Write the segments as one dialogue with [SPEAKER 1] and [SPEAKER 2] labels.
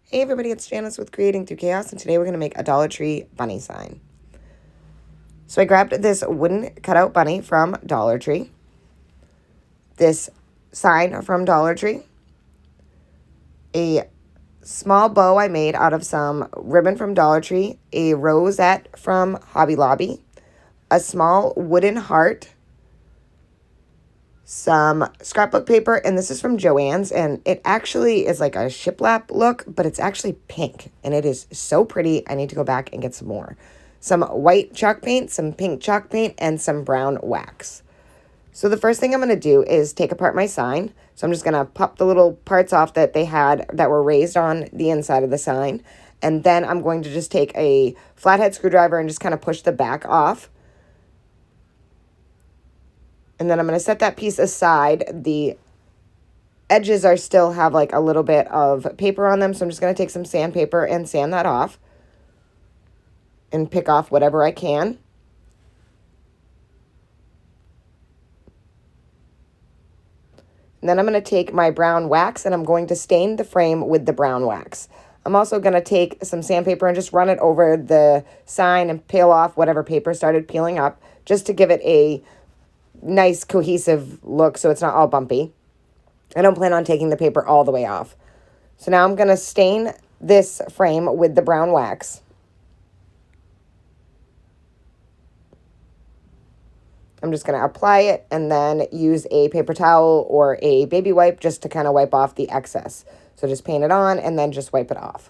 [SPEAKER 1] Hey everybody, it's Janice with Creating Through Chaos, and today we're going to make a Dollar Tree bunny sign. So I grabbed this wooden cutout bunny from Dollar Tree, this sign from Dollar Tree, a small bow I made out of some ribbon from Dollar Tree, a rosette from Hobby Lobby, a small wooden heart, some scrapbook paper, and this is from Joann's, and it actually is like a shiplap look, but it's actually pink, and it is so pretty. I need to go back and get some more. Some white chalk paint, some pink chalk paint, and some brown wax. So the first thing I'm going to do is take apart my sign. So I'm just going to pop the little parts off that they had that were raised on the inside of the sign, and then I'm going to just take a flathead screwdriver and just kind of push the back off. And then I'm going to set that piece aside. The edges are still have like a little bit of paper on them, so I'm just going to take some sandpaper and sand that off and pick off whatever I can. And then I'm going to take my brown wax and I'm going to stain the frame with the brown wax. I'm also going to take some sandpaper and just run it over the sign and peel off whatever paper started peeling up, just to give it a nice cohesive look so it's not all bumpy. I don't plan on taking the paper all the way off. So now I'm going to stain this frame with the brown wax. I'm just going to apply it and then use a paper towel or a baby wipe just to kind of wipe off the excess. So just paint it on and then just wipe it off.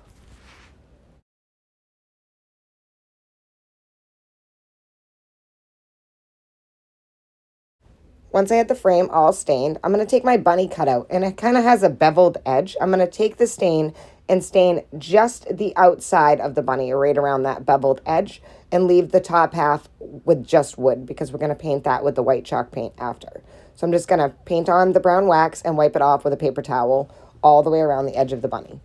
[SPEAKER 1] Once I had the frame all stained, I'm going to take my bunny cutout, and it kind of has a beveled edge. I'm going to take the stain and stain just the outside of the bunny, right around that beveled edge, and leave the top half with just wood, because we're going to paint that with the white chalk paint after. So I'm just going to paint on the brown wax and wipe it off with a paper towel all the way around the edge of the bunny.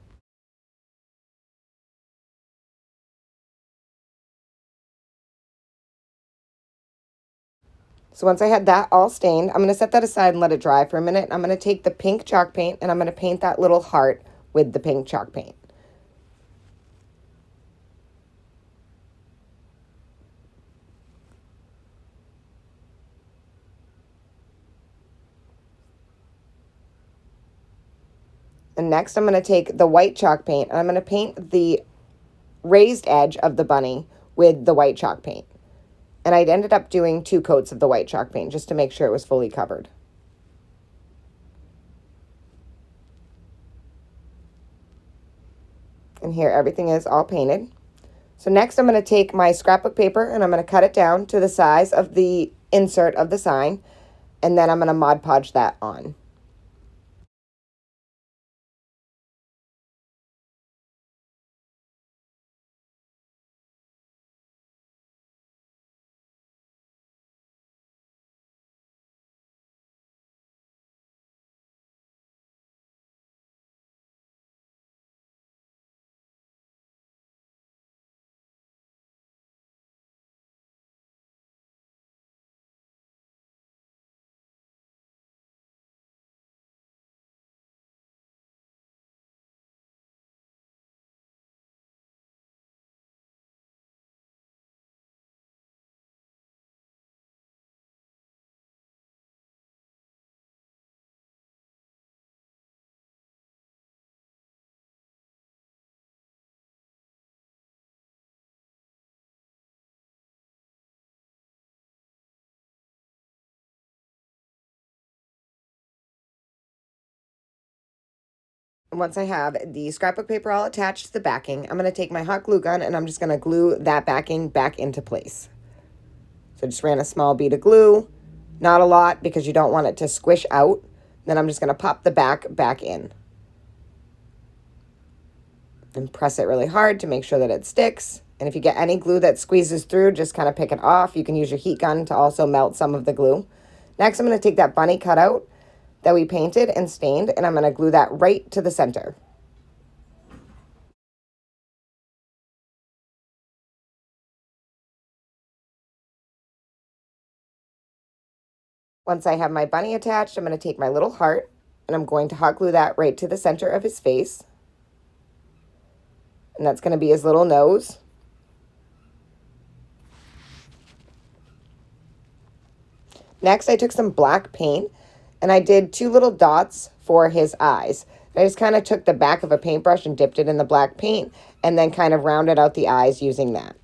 [SPEAKER 1] So once I had that all stained, I'm going to set that aside and let it dry for a minute. I'm going to take the pink chalk paint and I'm going to paint that little heart with the pink chalk paint. And next I'm going to take the white chalk paint and I'm going to paint the raised edge of the bunny with the white chalk paint. And I ended up doing 2 coats of the white chalk paint just to make sure it was fully covered. And here everything is all painted. So next I'm going to take my scrapbook paper and I'm going to cut it down to the size of the insert of the sign, and then I'm going to Mod Podge that on. Once I have the scrapbook paper all attached to the backing, I'm going to take my hot glue gun and I'm just going to glue that backing back into place. So I just ran a small bead of glue, not a lot because you don't want it to squish out. Then I'm just going to pop the back in. And press it really hard to make sure that it sticks. And if you get any glue that squeezes through, just kind of pick it off. You can use your heat gun to also melt some of the glue. Next, I'm going to take that bunny cutout that we painted and stained, and I'm going to glue that right to the center. Once I have my bunny attached, I'm going to take my little heart, and I'm going to hot glue that right to the center of his face. And that's going to be his little nose. Next, I took some black paint and I did 2 little dots for his eyes. I just kind of took the back of a paintbrush and dipped it in the black paint and then kind of rounded out the eyes using that.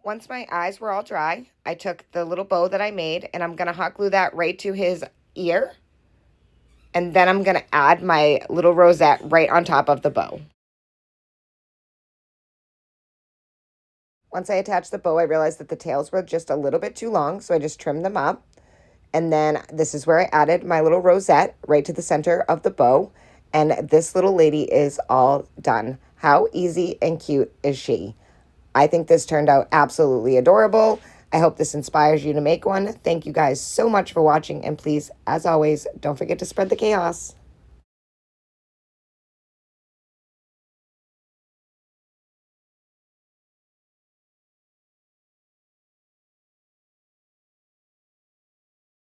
[SPEAKER 1] Once my eyes were all dry, I took the little bow that I made and I'm going to hot glue that right to his ear. And then I'm going to add my little rosette right on top of the bow. Once I attached the bow, I realized that the tails were just a little bit too long, so I just trimmed them up. And then this is where I added my little rosette right to the center of the bow. And this little lady is all done. How easy and cute is she? I think this turned out absolutely adorable. I hope this inspires you to make one. Thank you guys so much for watching. And please, as always, don't forget to spread the chaos.